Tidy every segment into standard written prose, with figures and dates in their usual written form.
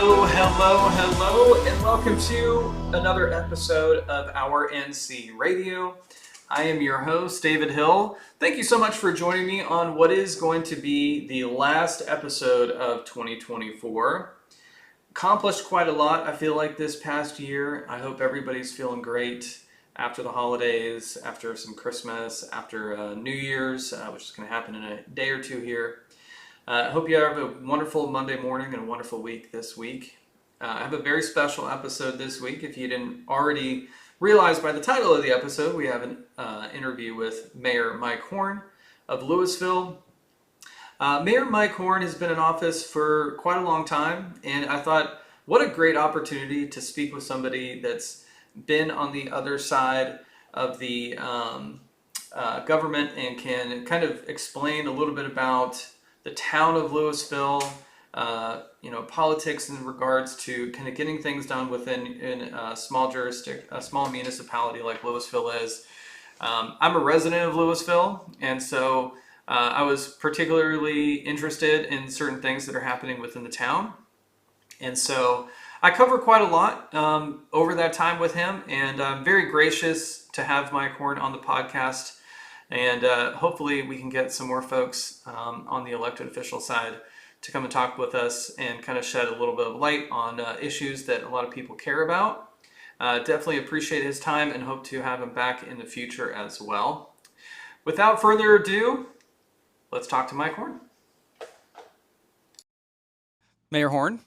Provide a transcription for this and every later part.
Hello, and welcome to another episode of Our NC Radio. I am your host, David Hill. Thank you so much for joining me on what is going to be the last episode of 2024. Accomplished quite a lot, I feel like, this past year. I hope everybody's feeling great after the holidays, after some Christmas, after New Year's, which is going to happen in a day or two here. I hope you have a wonderful Monday morning and a wonderful week this week. I have a very special episode this week. If you didn't already realize by the title of the episode, we have an interview with Mayor Mike Horn of Lewisville. Mayor Mike Horn has been in office for quite a long time, and I thought, what a great opportunity to speak with somebody that's been on the other side of the government and can kind of explain a little bit about the town of Lewisville, politics in regards to kind of getting things done in a small a small municipality like Lewisville is. I'm a resident of Lewisville, and so I was particularly interested in certain things that are happening within the town. And so I covered quite a lot over that time with him, and I'm very gracious to have Mike Horn on the podcast. And hopefully we can get some more folks on the elected official side to come and talk with us and kind of shed a little bit of light on issues that a lot of people care about. Definitely appreciate his time and hope to have him back in the future as well. Without further ado, let's talk to Mike Horn. Mayor Horn,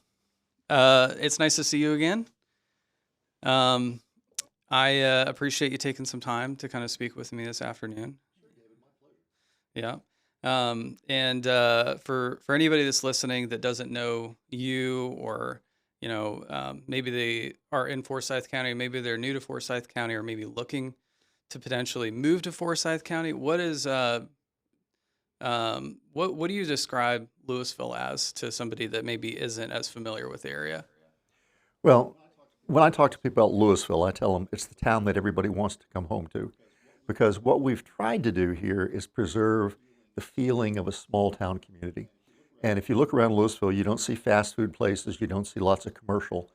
it's nice to see you again. I appreciate you taking some time to kind of speak with me this afternoon. Yeah. And for anybody that's listening that doesn't know you, or maybe they are in Forsyth County, maybe they're new to Forsyth County, or maybe looking to potentially move to Forsyth County, what do you describe Lewisville as to somebody that maybe isn't as familiar with the area? Well, when I talk to people about Lewisville, I tell them it's the town that everybody wants to come home to, because what we've tried to do here is preserve the feeling of a small town community. And if you look around Lewisville, you don't see fast food places, you don't see lots of commercial,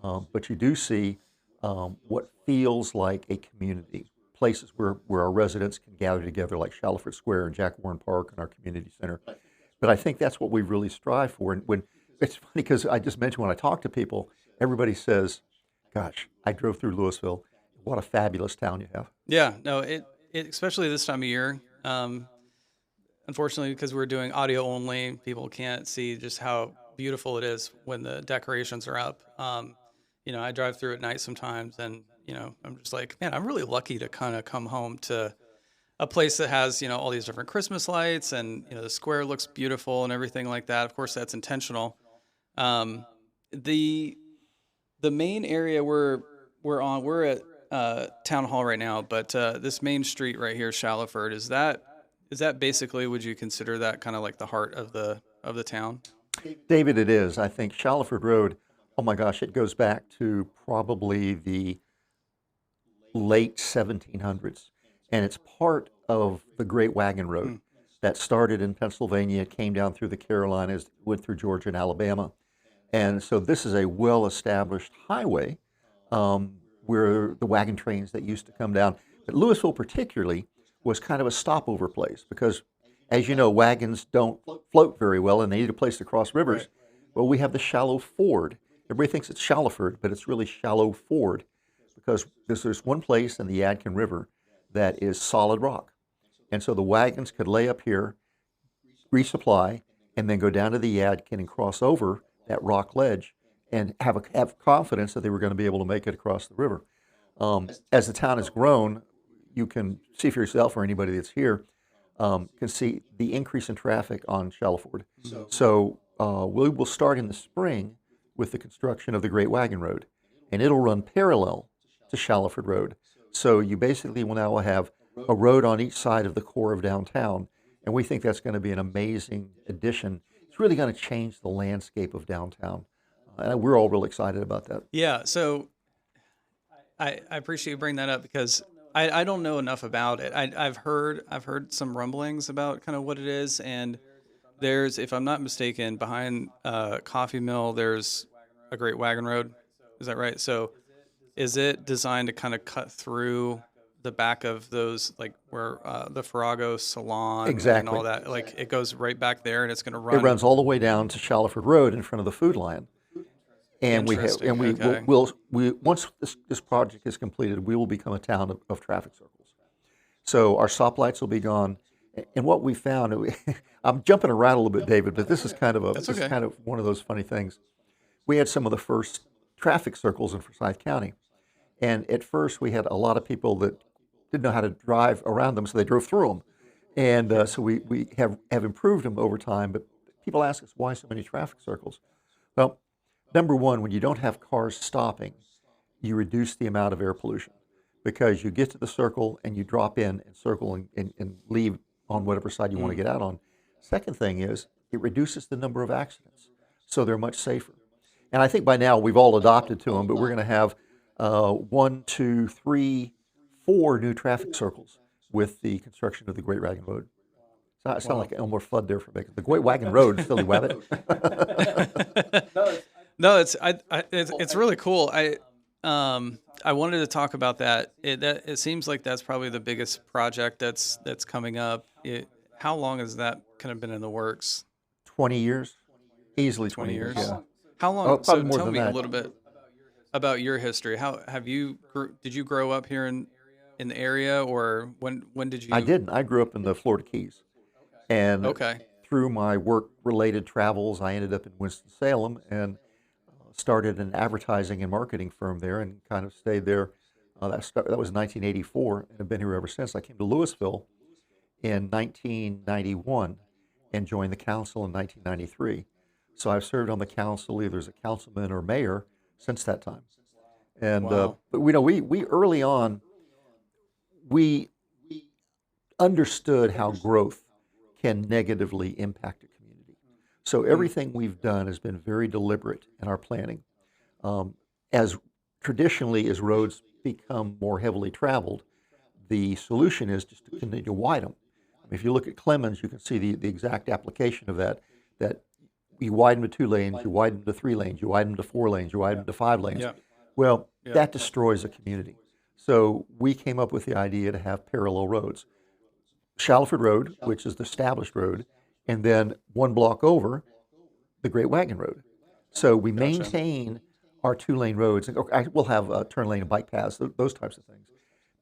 but you do see what feels like a community, places where our residents can gather together, like Shaliford Square and Jack Warren Park and our community center. But I think that's what we really strive for. And when it's funny, because I just mentioned when I talk to people, everybody says, gosh, I drove through Lewisville. What a fabulous town you have. Yeah, no, it especially this time of year. Unfortunately, because we're doing audio only, people can't see just how beautiful it is when the decorations are up. I drive through at night sometimes, and I'm just like, man, I'm really lucky to kind of come home to a place that has all these different Christmas lights, and the square looks beautiful and everything like that. Of course, that's intentional. The main area we're at Town Hall right now, but this main street right here, Shaliford, is that basically, would you consider that kind of like the heart of the town? David, it is. I think Shaliford Road, oh my gosh, it goes back to probably the late 1700s. And it's part of the Great Wagon Road that started in Pennsylvania, came down through the Carolinas, went through Georgia and Alabama. And so this is a well-established highway where the wagon trains that used to come down. But Lewisville particularly was kind of a stopover place because, as you know, wagons don't float very well and they need a place to cross rivers. Right. Well, we have the shallow ford. Everybody thinks it's Shaliford, but it's really shallow ford because there's one place in the Yadkin River that is solid rock. And so the wagons could lay up here, resupply, and then go down to the Yadkin and cross over that rock ledge and have confidence that they were going to be able to make it across the river. As the town has grown, you can see for yourself, or anybody that's here, can see the increase in traffic on Shaliford. So we will start in the spring with the construction of the Great Wagon Road, and it'll run parallel to Shaliford Road. So you basically will now have a road on each side of the core of downtown, and we think that's going to be an amazing addition. It's really going to change the landscape of downtown, and we're all real excited about that. Yeah, so I appreciate you bringing that up because I don't know enough about it. I've heard some rumblings about kind of what it is, and there's, if I'm not mistaken, behind Coffee Mill, there's a Great Wagon Road. Is that right? So is it designed to kind of cut through the back of those, like where the Farrago Salon and all Exactly. that? Like it goes right back there, and it's going to It run. runs all the way down to Shallowford Road in front of the Food Lion. And Interesting. we Okay. will once this project is completed, we will become a town of traffic circles. So our stoplights will be gone. And what we found, I'm jumping around a little bit, David, but That's this is okay. kind of one of those funny things. We had some of the first traffic circles in Forsyth County, and at first we had a lot of people that didn't know how to drive around them, so they drove through them. And so we have improved them over time. But people ask us why so many traffic circles. Well, number one, when you don't have cars stopping, you reduce the amount of air pollution because you get to the circle and you drop in and circle and leave on whatever side you want to Mm. get out on. Second thing is it reduces the number of accidents, so they're much safer. And I think by now we've all adopted to them, but we're going to have one, two, three, four new traffic circles with the construction of the Great Wagon Road. So I sound Wow. like Elmer Fudd there for a minute. The Great Wagon Road, silly wabbit. No, it's really cool. I wanted to talk about that. It seems like that's probably the biggest project that's coming up. How long has that kind of been in the works? 20 years, easily 20 20 years, years. yeah. How Oh, long? So probably more tell than me a that. little bit about your history. How have you did you grow up here in the area, or when did I you? didn't. I grew up in the Florida Keys, and Okay. through my work-related travels, I ended up in Winston-Salem and started an advertising and marketing firm there, and kind of stayed there. That was 1984, and I've been here ever since. I came to Lewisville in 1991 and joined the council in 1993. So I've served on the council either as a councilman or mayor since that time. And Wow. but we early on we understood how growth can negatively impact a community. So Mm. everything we've done has been very deliberate in our planning. As traditionally as roads become more heavily traveled, the solution is just to continue to widen them. I mean, if you look at Clemens, you can see the exact application of that. That you widen to 2 lanes, you widen to 3 lanes, you widen to 4 lanes, you widen to 5 lanes. Yeah. Well, Yeah. that destroys a community. So we came up with the idea to have parallel roads. Shallowford Road, which is the established road, and then one block over, the Great Wagon Road. So we Gotcha. maintain our 2 lane roads. And we'll have a turn lane and bike paths, those types of things.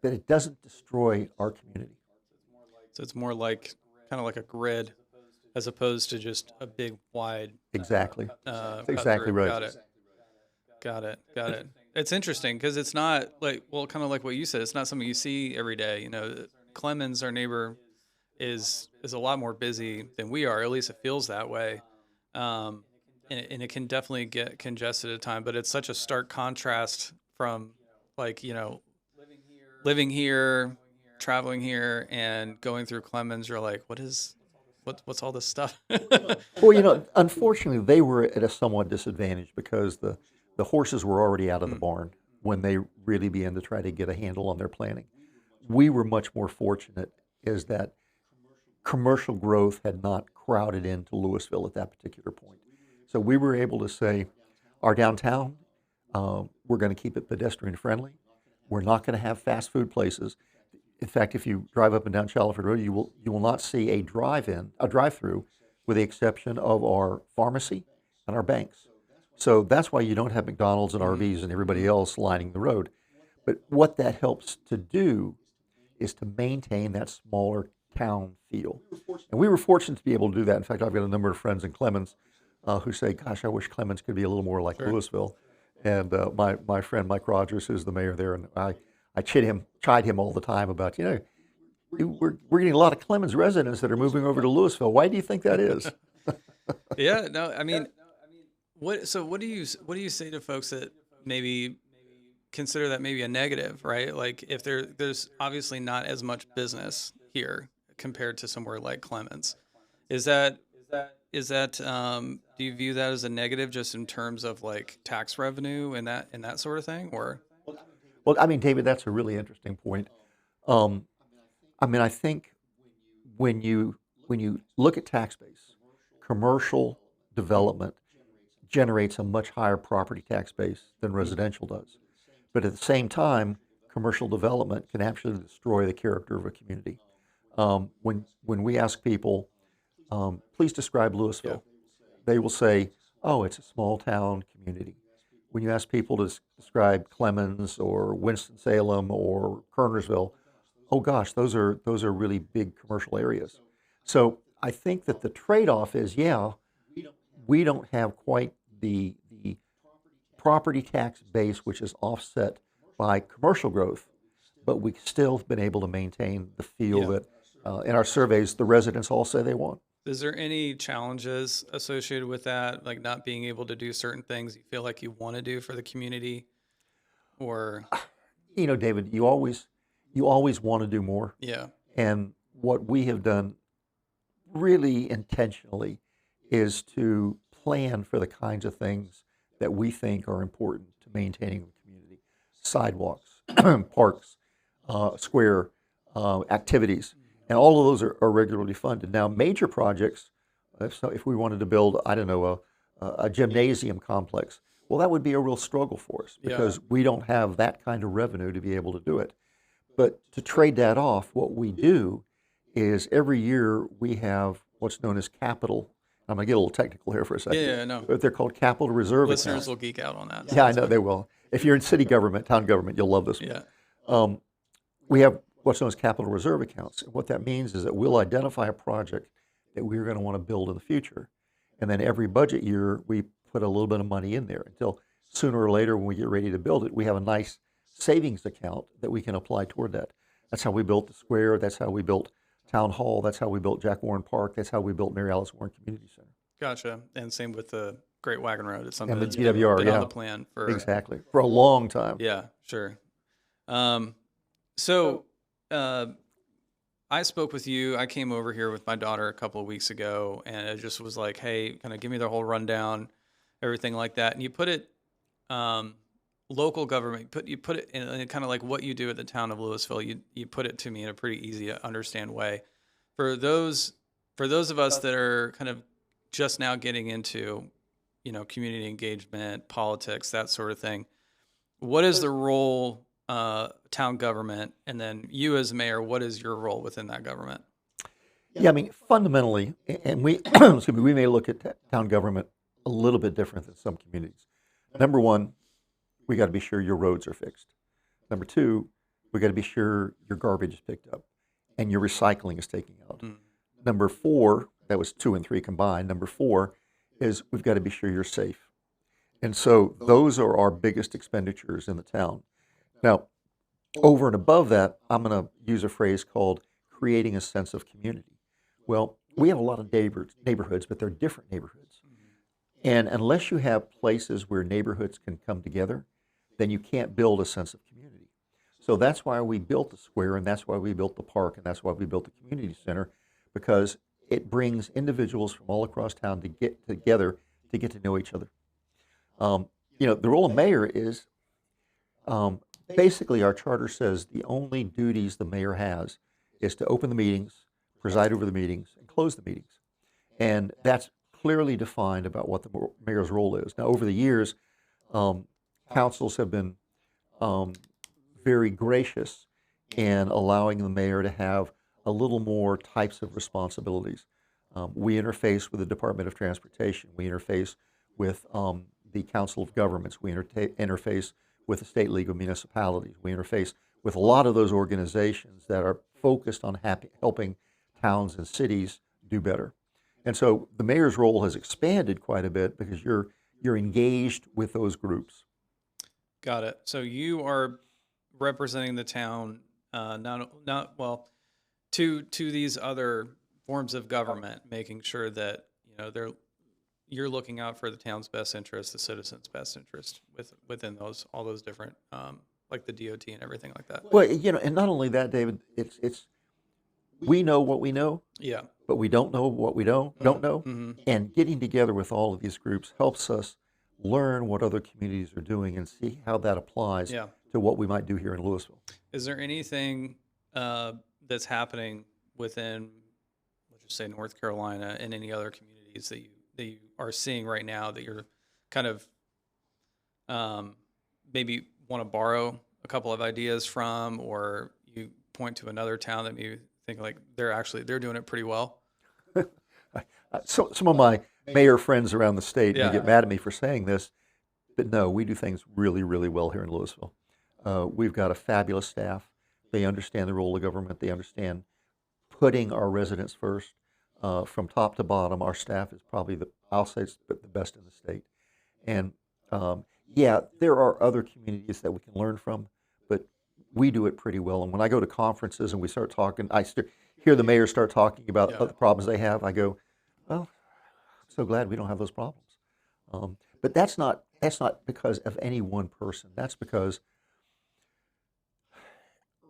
But it doesn't destroy our community. So it's more like kind of like a grid as opposed to just a big wide Exactly. That's cut exactly through. right. Got it. Got it. Got it. It's interesting because it's not like, well, kind of like what you said. It's not something you see every day. You know, Clemens, our neighbor, is a lot more busy than we are. At least it feels that way. Um, and it can definitely get congested at time. But it's such a stark contrast from like living here, traveling here, and going through Clemens. You're like, what's all this stuff? Well, unfortunately, they were at a somewhat disadvantage because the horses were already out of the Mm, barn when they really began to try to get a handle on their planning. We were much more fortunate is that commercial growth had not crowded into Louisville at that particular point. So we were able to say, our downtown, we're going to keep it pedestrian friendly. We're not going to have fast food places. In fact, if you drive up and down Shallowford Road, you will not see a drive-through, with the exception of our pharmacy and our banks. So that's why you don't have McDonald's and mm, RVs and everybody else lining the road. But what that helps to do is to maintain that smaller town feel. And we were fortunate to be able to do that. In fact, I've got a number of friends in Clemens who say, "Gosh, I wish Clemens could be a little more like sure. Louisville." And my friend Mike Rogers, who's the mayor there, and I chide him all the time about, we're getting a lot of Clemens residents that are moving over to Louisville. Why do you think that is? Yeah, no, I mean, what do you say to folks that maybe consider that maybe a negative, right? Like if there's obviously not as much business here compared to somewhere like Clemens. Is that do you view that as a negative just in terms of like tax revenue and that sort of thing, or? Well, I mean, David, that's a really interesting point. Um, I mean, I think when you look at tax base, commercial development generates a much higher property tax base than residential does. But at the same time, commercial development can absolutely destroy the character of a community. When we ask people, please describe Yeah. Lewisville, they will say, oh, it's a small town community. When you ask people to describe Clemens or Winston-Salem or Kernersville, oh gosh, those are really big commercial areas. So I think that the trade-off is, yeah, we don't have quite the property tax base which is offset by commercial growth, but we still have been able to maintain the feel Yeah. that in our surveys the residents all say they want. Is there any challenges associated with that, like not being able to do certain things you feel like you want to do for the community, or You know, David, you always want to do more, yeah, and what we have done really intentionally is to plan for the kinds of things that we think are important to maintaining the community: sidewalks, parks, square activities, and all of those are regularly funded. Now, major projects, if we wanted to build, I don't know, a gymnasium complex, well, that would be a real struggle for us yeah, because we don't have that kind of revenue to be able to do it. But to trade that off, what we do is every year we have what's known as capital. I'm going to get a little technical here for a second, yeah, no. but they're called capital reserve Listeners accounts. will geek out on that. Yeah, I know they will. If you're in city government, town government, you'll love this one. Yeah, Um, we have what's known as capital reserve accounts. And what that means is that we'll identify a project that we're going to want to build in the future. And then every budget year, we put a little bit of money in there until sooner or later when we get ready to build it, we have a nice savings account that we can apply toward that. That's how we built the square. That's how we built Town Hall. That's how we built Jack Warren Park. That's how we built Mary Alice Warren Community Center. gotcha. And same with the Great Wagon Road. It's something And the that's GWR, been on yeah. the plan for Exactly. For a long time. yeah, sure. So I spoke with you. I came over here with my daughter a couple of weeks ago, and it just was like, hey, kind of give me the whole rundown, everything like that. And you put it, local government. You put it in kind of like what you do at the town of Lewisville. You put it to me in a pretty easy to understand way. For those of us that are kind of just now getting into, community engagement, politics, that sort of thing. What is the role, town government, and then you as mayor, what is your role within that government? Yeah, I mean, fundamentally, and we, excuse me, we may look at town government a little bit different than some communities. Number one, we got to be sure your roads are fixed. Number two, we got to be sure your garbage is picked up and your recycling is taken out. Mm. Number four, that was 2 and 3 combined. Number four is we've got to be sure you're safe. And so those are our biggest expenditures in the town. Now, over and above that, I'm going to use a phrase called creating a sense of community. Well, we have a lot of neighborhoods, but they're different neighborhoods. And unless you have places where neighborhoods can come together, then you can't build a sense of community. So that's why we built the square, and that's why we built the park, and that's why we built the community center, because it brings individuals from all across town to get together to get to know each other. The role of mayor is basically our charter says the only duties the mayor has is to open the meetings, preside over the meetings, and close the meetings. And that's clearly defined about what the mayor's role is. Now, over the years, councils have been very gracious in allowing the mayor to have a little more types of responsibilities. We interface with the Department of Transportation. We interface with the Council of Governments. We interface with the State League of Municipalities. We interface with a lot of those organizations that are focused on helping towns and cities do better. And so the mayor's role has expanded quite a bit because you're engaged with those groups. Got it. So you are representing the town, to these other forms of government, making sure that you're looking out for the town's best interest, the citizens' best interest within all those different like the DOT and everything like that. Well, and not only that, David, it's we know what we know, Yeah. but we don't know what we don't know. Mm-hmm. And getting together with all of these groups helps us learn what other communities are doing and see how that applies Yeah. to what we might do here in Lewisville. Is there anything that's happening within, let's just say, North Carolina and any other communities that you are seeing right now that you're kind of maybe want to borrow a couple of ideas from, or you point to another town that you think like they're doing it pretty well? So some of my mayor friends around the state may Yeah. get mad at me for saying this, but no, we do things really, really well here in Lewisville. We've got a fabulous staff. They understand the role of government. They understand putting our residents first. From top to bottom, our staff is probably I'll say it's the best in the state. And yeah, there are other communities that we can learn from, but we do it pretty well. And when I go to conferences and we start talking, hear the mayor start talking about Yeah. the problems they have. I go, well, I'm so glad we don't have those problems. But that's not because of any one person. That's because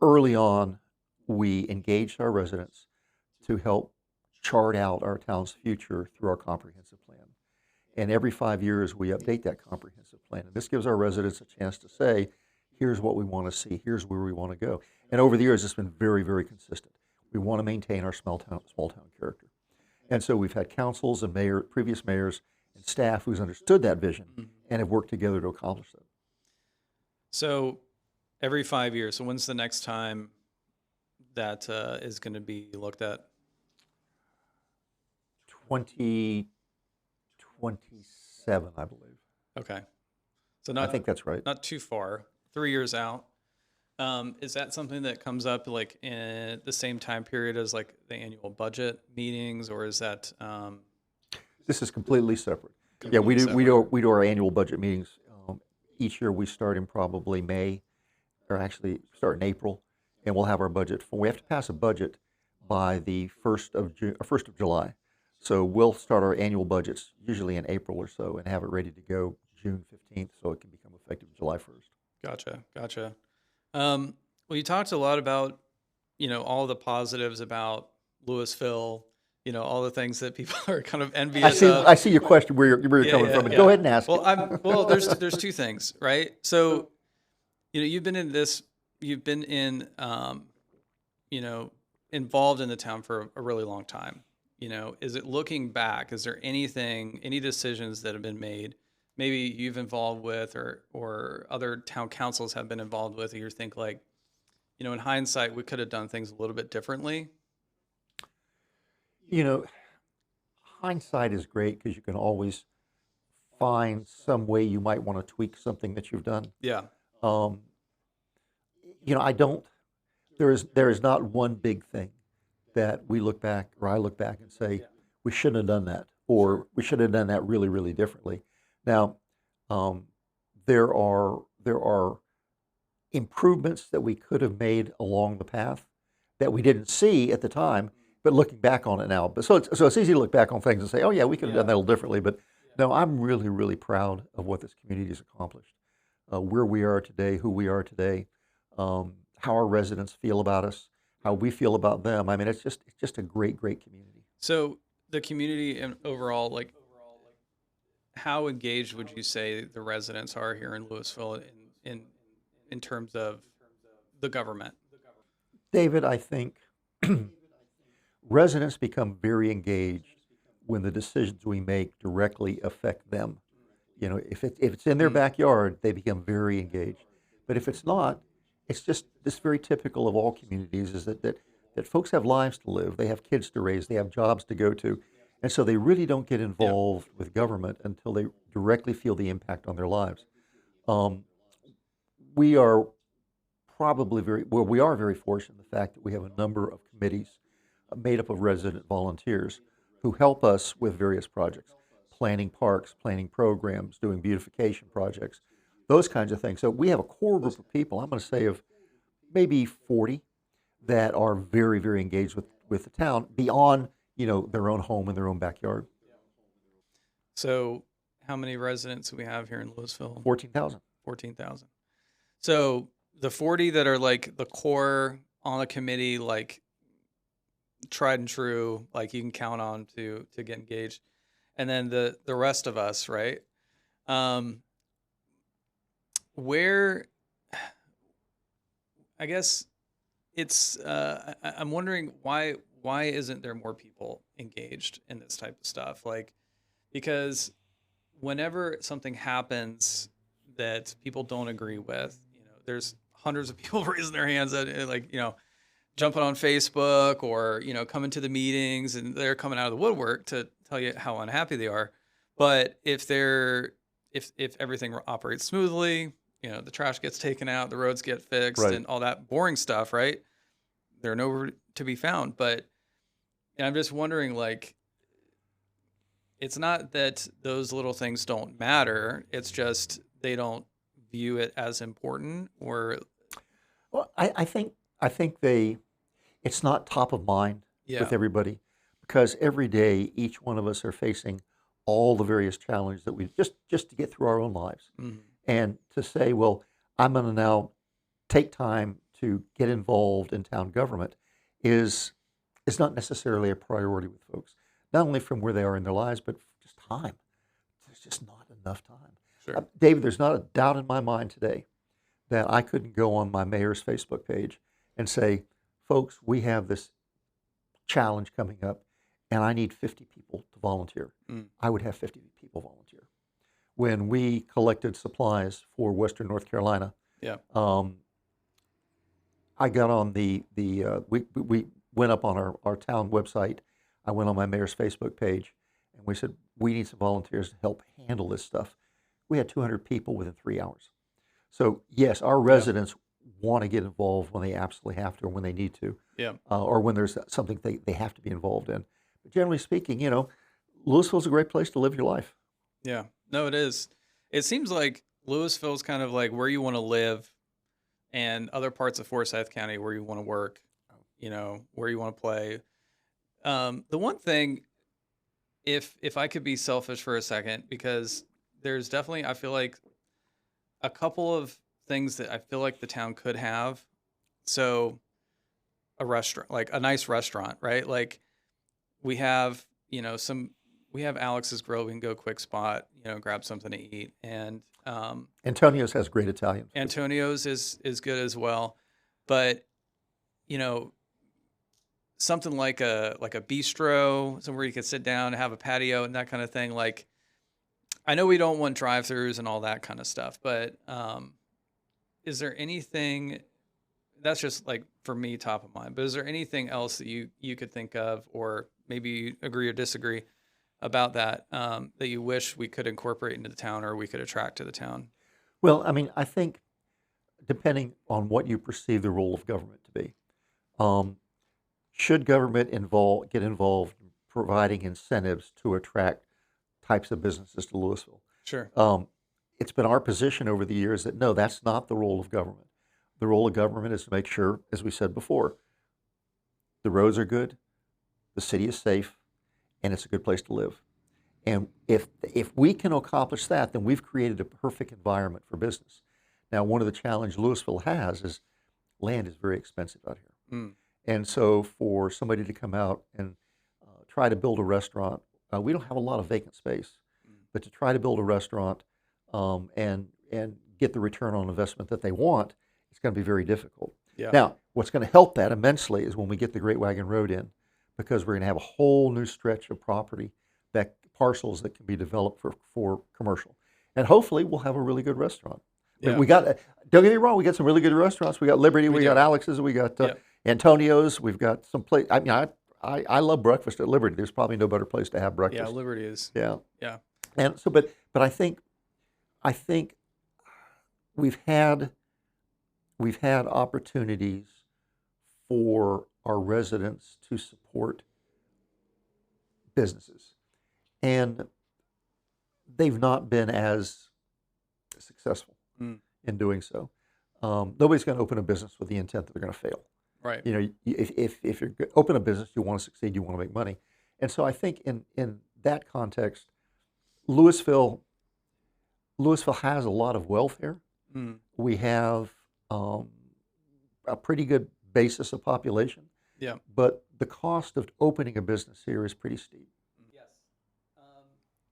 early on we engaged our residents to help chart out our town's future through our comprehensive plan. And every 5 years, we update that comprehensive plan. And this gives our residents a chance to say, here's what we want to see, here's where we want to go. And over the years, it's been very, very consistent. We want to maintain our small town character. And so we've had councils and previous mayors and staff who's understood that vision and have worked together to accomplish that. So every 5 years. So when's the next time that is going to be looked at? 2027, I believe. Okay. So I think that's right. not too far, 3 years out. Is that something that comes up like in the same time period as like the annual budget meetings, or is that This is completely separate. Yeah, completely we separate? do our annual budget meetings. Each year we start in probably May, or actually start in April, and we'll have our budget. We have to pass a budget by the 1st of July. So we'll start our annual budgets usually in April or so and have it ready to go June 15th so it can become effective July 1st. Gotcha. Well, you talked a lot about, all the positives about Louisville, all the things that people are kind of envious of. I see your question where you're Yeah, coming yeah, from. And yeah. Go ahead and ask Well, it. there's two things, right? So, you've been involved in the town for a really long time. Is it looking back? Is there any decisions that have been made, maybe you've involved with, or other town councils have been involved with, or you think like, in hindsight, we could have done things a little bit differently? You know, hindsight is great because you can always find some way you might want to tweak something that you've done. Yeah. Um, I don't. There is not one big thing that we look back or I look back and say we shouldn't have done that, or we should have done that really, really differently. Now, there are improvements that we could have made along the path that we didn't see at the time, but looking back on it now. But so it's easy to look back on things and say, oh yeah, we could have done that a little differently. But no, I'm really, really proud of what this community has accomplished, where we are today, who we are today, how our residents feel about us, how we feel about them. I mean, it's just a great, great community. So the community and overall, like, how engaged would you say the residents are here in Louisville in terms of the government? David, I think residents become very engaged when the decisions we make directly affect them. If it's in their backyard, they become very engaged. But if it's not, it's just this very typical of all communities is that folks have lives to live, they have kids to raise, they have jobs to go to, and so they really don't get involved with government until they directly feel the impact on their lives. We are we are very fortunate in the fact that we have a number of committees made up of resident volunteers who help us with various projects, planning parks, planning programs, doing beautification projects, those kinds of things. So we have a core group of people, I'm going to say of maybe 40, that are very, very engaged with the town beyond, their own home and their own backyard. So how many residents do we have here in Louisville? 14,000. 14,000. So the 40 that are like the core on the committee, like tried and true, like you can count on to get engaged. And then the rest of us, right? Where, I guess it's, I'm wondering why isn't there more people engaged in this type of stuff? Like, because whenever something happens that people don't agree with, there's hundreds of people raising their hands at, like, jumping on Facebook or, coming to the meetings, and they're coming out of the woodwork to tell you how unhappy they are. But if everything operates smoothly, the trash gets taken out, the roads get fixed, Right. and all that boring stuff, right? They're nowhere to be found. But and I'm just wondering, like, it's not that those little things don't matter. It's just they don't view it as important, or Well, I think it's not top of mind yeah. with everybody because every day each one of us are facing all the various challenges that we just to get through our own lives. Mhm. And to say, well, I'm going to now take time to get involved in town government is not necessarily a priority with folks. Not only from where they are in their lives, but just time. There's just not enough time. Sure. David, there's not a doubt in my mind today that I couldn't go on my mayor's Facebook page and say, folks, we have this challenge coming up and I need 50 people to volunteer. Mm. I would have 50 people volunteer. When we collected supplies for Western North Carolina, Yeah. I got on we went up on our town website. I went on my mayor's Facebook page and we said, we need some volunteers to help handle this stuff. We had 200 people within 3 hours. So yes, our residents want to get involved when they absolutely have to or when they need to, Yeah. or when there's something they have to be involved in. But generally speaking, Louisville's a great place to live your life. Yeah. No, it is. It seems like Louisville's kind of like where you want to live, and other parts of Forsyth County where you want to work, where you want to play. The one thing, if I could be selfish for a second, because there's definitely, I feel like, a couple of things that I feel like the town could have. So a restaurant, like a nice restaurant, right? Like we have, we have Alex's Grill. We can go quick spot, grab something to eat. And Antonio's has great Italian food. Antonio's is good as well. But, you know, something like a bistro, somewhere you could sit down and have a patio and that kind of thing. Like, I know we don't want drive-throughs and all that kind of stuff, but is there anything that's just like for me top of mind? But is there anything else that you could think of, or maybe you agree or disagree about that that you wish we could incorporate into the town or we could attract to the town? Well, I mean, I think depending on what you perceive the role of government to be, um, should government get involved in providing incentives to attract types of businesses to Louisville? Sure. It's been our position over the years that no, that's not the role of government. The role of government is to make sure, as we said before, the roads are good, the city is safe, and it's a good place to live. And if we can accomplish that, then we've created a perfect environment for business. Now, one of the challenges Louisville has is land is very expensive out here. Mm. And so for somebody to come out and try to build a restaurant, we don't have a lot of vacant space, but to try to build a restaurant and get the return on investment that they want, it's going to be very difficult. Yeah. Now, what's going to help that immensely is when we get the Great Wagon Road in, because we're going to have a whole new stretch of property, that parcels that can be developed for commercial, and hopefully we'll have a really good restaurant. Yeah. We got, don't get me wrong, we got some really good restaurants. We got Liberty, we got do. Alex's, we got Yep. Antonio's, we've got some place. I mean, I love breakfast at Liberty. There's probably no better place to have breakfast. Yeah, Liberty is. Yeah. Yeah. And so, but I think we've had opportunities for our residents to support businesses, and they've not been as successful Mm. in doing so. Nobody's going to open a business with the intent that they're going to fail. Right. You know, if you're open a business, you want to succeed, you want to make money. And so I think in that context, Louisville has a lot of wealth here. Mm. We have a pretty good basis of population. Yeah. But the cost of opening a business here is pretty steep. Yes.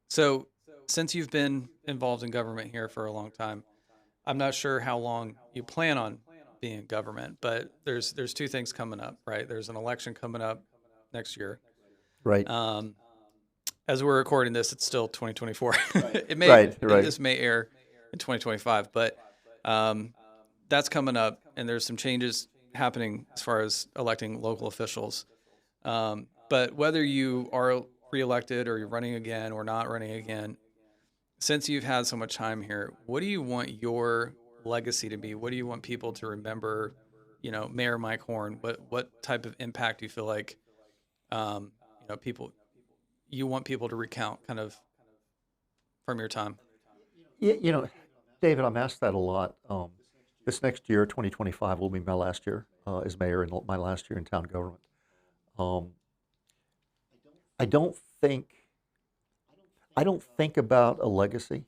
So since you've been involved in government here for a long time, I'm not sure how long you plan on being in government, but there's two things coming up, right? There's an election coming up next year. Right. as we're recording this, it's still 2024. Right. This may air in 2025, but that's coming up, and there's some changes happening as far as electing local officials. But whether you are reelected or you're running again or not running again, since you've had so much time here, what do you want your legacy to be? What do you want people to remember? Mayor Mike Horn. What type of impact do you feel like people you want people to recount kind of from your time? David, I'm asked that a lot. This next year, 2025, will be my last year as mayor and my last year in town government. Um, I don't think about a legacy.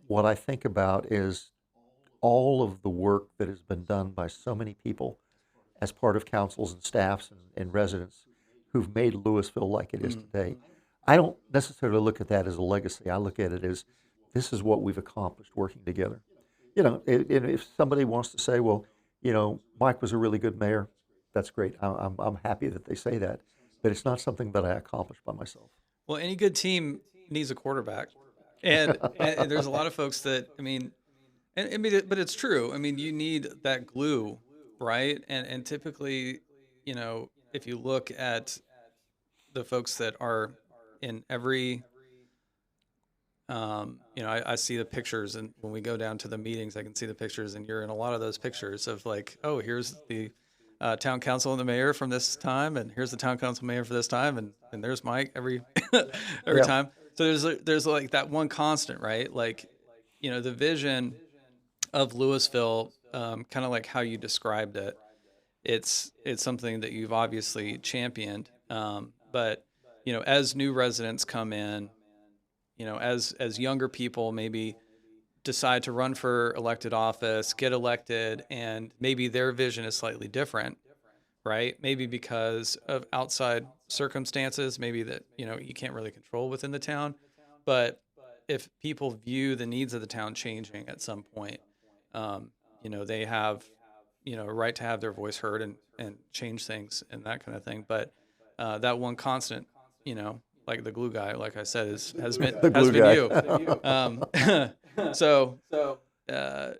What I think about is all of the work that has been done by so many people as part of councils and staffs and residents who've made Lewisville like it is today. I don't necessarily look at that as a legacy. I look at it as this is what we've accomplished working together. If somebody wants to say, well, Mike was a really good mayor, that's great. I'm happy that they say that, but it's not something that I accomplished by myself. Well, any good team needs a quarterback, and there's a lot of folks that but it's true. I mean, you need that glue, right? And typically, if you look at the folks that are in every I see the pictures, and when we go down to the meetings, I can see the pictures, and you're in a lot of those pictures of like, oh, here's the town council and the mayor from this time, and here's the town council mayor for this time, and there's Mike every time. So there's like that one constant, right? Like, the vision of Lewisville, kind of like how you described it. It's something that you've obviously championed, but as new residents come in, as younger people maybe decide to run for elected office, get elected, and maybe their vision is slightly different, right? Maybe because of outside circumstances, maybe that, you can't really control within the town. But if people view the needs of the town changing at some point, they have, a right to have their voice heard and change things and that kind of thing. But that one constant, like the glue guy, like I said, has been you. So that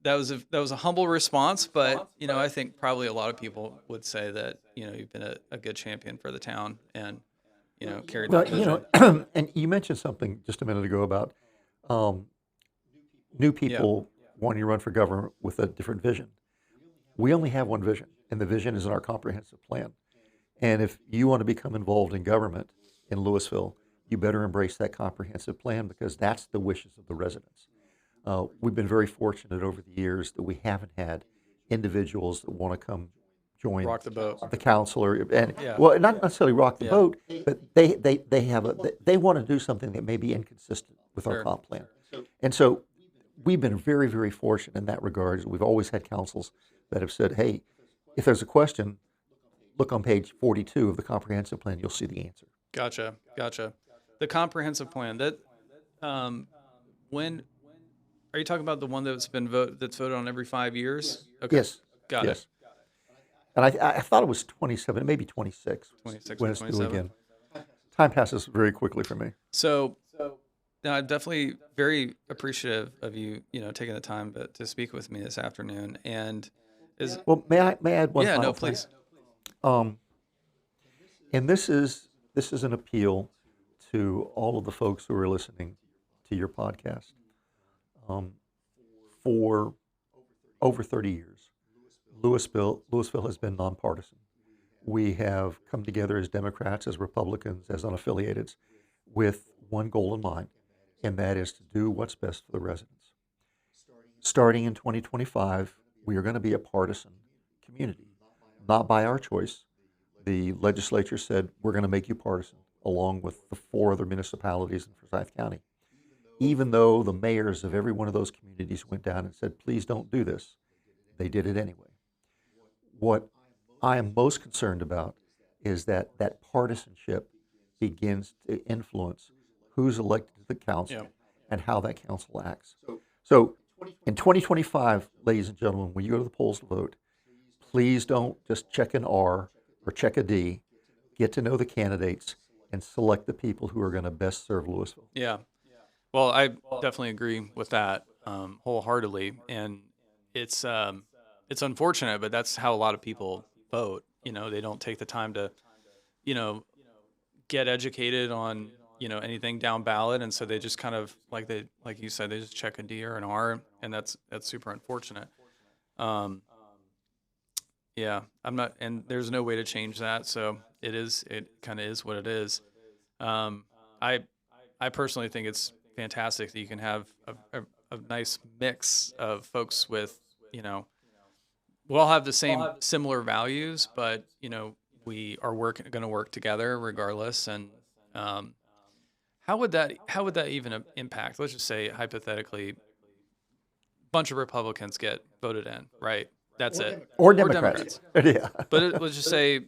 was a humble response, but I think probably a lot of people would say that you've been a good champion for the town and carried that vision. And you mentioned something just a minute ago about new people wanting to run for government with a different vision. We only have one vision, and the vision is in our comprehensive plan. And if you want to become involved in government in Lewisville, you better embrace that comprehensive plan because that's the wishes of the residents. We've been very fortunate over the years that we haven't had individuals that want to come join rock the boat, the council, well, not necessarily rock the boat, but they want to do something that may be inconsistent with our comp plan. And so we've been very, very fortunate in that regard. We've always had councils that have said, hey, if there's a question, look on page 42 of the comprehensive plan, you'll see the answer. Gotcha. The comprehensive plan, that when are you talking about the one that's voted on every 5 years? Okay. Yes. Got it. And I thought it was 27, maybe 26. 26 when or it's due 27. again. Time passes very quickly for me. So now I'm definitely very appreciative of you, taking the time to speak with me this afternoon. And may I add one final no, thing? please. And this is an appeal to all of the folks who are listening to your podcast. For over 30 years, Lewisville has been nonpartisan. We have come together as Democrats, as Republicans, as unaffiliated, with one goal in mind, and that is to do what's best for the residents. Starting in 2025, we are going to be a partisan community, not by our choice. The legislature said, we're going to make you partisan, along with the 4 other municipalities in Forsyth County. Even though the mayors of every one of those communities went down and said, please don't do this, they did it anyway. What I am most concerned about is that partisanship begins to influence who's elected to the council and how that council acts. So in 2025, ladies and gentlemen, when you go to the polls to vote, please don't just check an R or check a D. Get to know the candidates. and select the people who are going to best serve Lewisville. Yeah. Well, I definitely agree with that wholeheartedly, and it's unfortunate, but that's how a lot of people vote. They don't take the time to, you know, get educated on anything down ballot, and so they just kind of like you said, they just check a D or an R, and that's super unfortunate. Um, yeah, I'm not, and there's no way to change that, so it kind of is what it is. Um, I I personally think it's fantastic that you can have a nice mix of folks with, you know, we all have the same similar values, but we are going to work together regardless. And um, how would that even impact? Let's just say hypothetically, a bunch of Republicans get voted in, right? That's it. Or Democrats. Yeah. Let's just say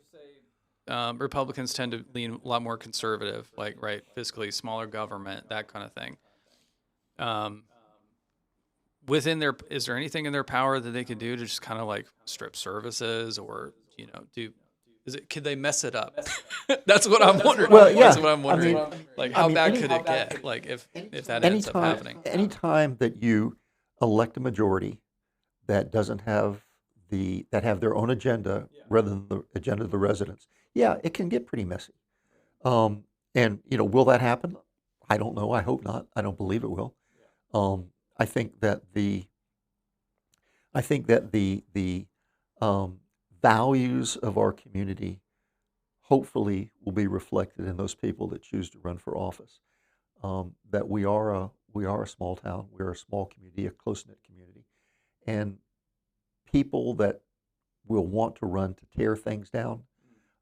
Republicans tend to lean a lot more conservative, like right, fiscally smaller government, that kind of thing. Um, is there anything in their power that they could do to just kind of like strip services or could they mess it up? That's what I'm wondering. Well, yeah. That's what I'm wondering. How bad could it get? Like if that ends up happening. Anytime that you elect a majority that doesn't have that have their own agenda rather than the agenda of the residents, yeah, it can get pretty messy. And will that happen? I don't know. I hope not. I don't believe it will. I think that the values of our community hopefully will be reflected in those people that choose to run for office. That we are a small town, we're a small community, a close-knit community, and people that will want to run to tear things down.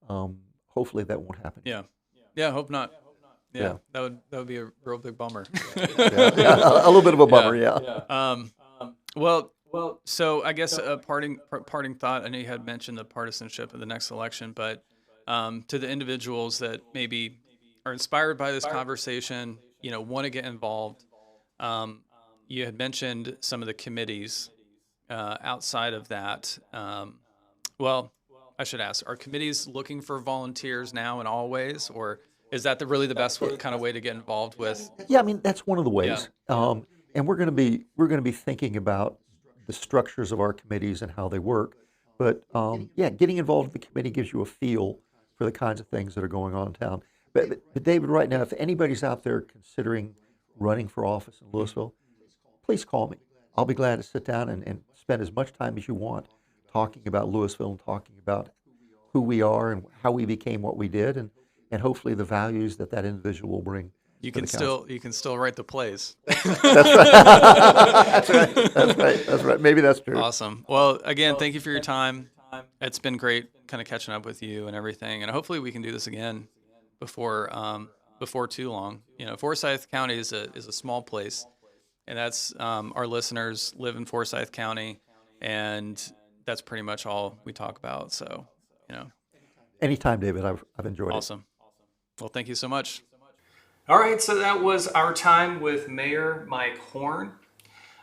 Hopefully that won't happen. Yeah, yeah. Hope not. Yeah, that would be a real big bummer. A little bit of a bummer. Yeah. Well, so I guess a parting thought. I know you had mentioned the partisanship of the next election, but to the individuals that maybe are inspired by this conversation, want to get involved. You had mentioned some of the committees outside of that. Well, I should ask: are committees looking for volunteers now and always, or is that really the best kind of way to get involved with? Yeah, I mean that's one of the ways. And we're going to be thinking about the structures of our committees and how they work. But getting involved in the committee gives you a feel for the kinds of things that are going on in town. But David, right now, if anybody's out there considering running for office in Lewisville, please call me. I'll be glad to sit down and spend as much time as you want talking about Lewisville and talking about who we are and how we became what we did, and hopefully the values that individual will bring. You can still write the plays. That's right. That's right. Maybe that's true. Awesome. Well, again, thank you for your time. It's been great kind of catching up with you and everything, and hopefully we can do this again before too long. Forsyth County is a small place, and that's our listeners live in Forsyth County, and that's pretty much all we talk about. So, Anytime, David. I've enjoyed it. Awesome. Well, thank you so much. All right, so that was our time with Mayor Mike Horn.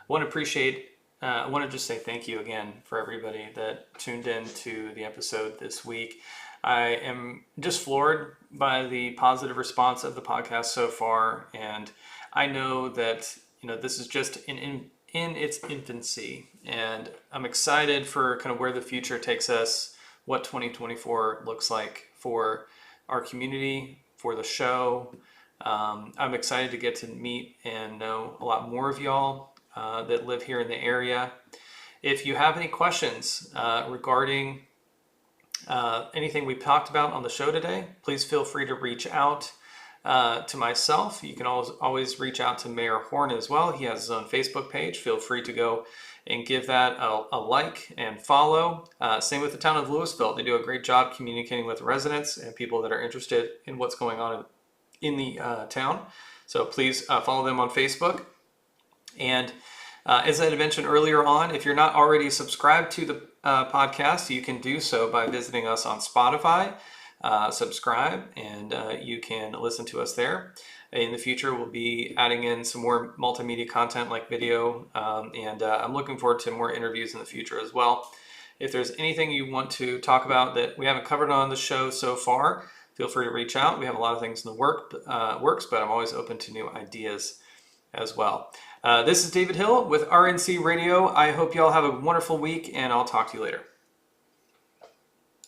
I want to just say thank you again for everybody that tuned in to the episode this week. I am just floored by the positive response of the podcast so far, and I know that this is just in its infancy, and I'm excited for kind of where the future takes us, what 2024 looks like for our community, for the show. I'm excited to get to meet and know a lot more of y'all that live here in the area. If you have any questions regarding anything we've talked about on the show today, please feel free to reach out to myself. You can always reach out to Mayor Horn as well. He has his own Facebook page. Feel free to go and give that a like and follow. Same with the town of Lewisville. They do a great job communicating with residents and people that are interested in what's going on in the town. So please follow them on Facebook. And as I had mentioned earlier on, if you're not already subscribed to the podcast, you can do so by visiting us on Spotify. Subscribe, and you can listen to us there. In the future, we'll be adding in some more multimedia content like video, and I'm looking forward to more interviews in the future as well. If there's anything you want to talk about that we haven't covered on the show so far, feel free to reach out. We have a lot of things in the works, but I'm always open to new ideas as well. This is David Hill with RNC Radio. I hope y'all have a wonderful week, and I'll talk to you later.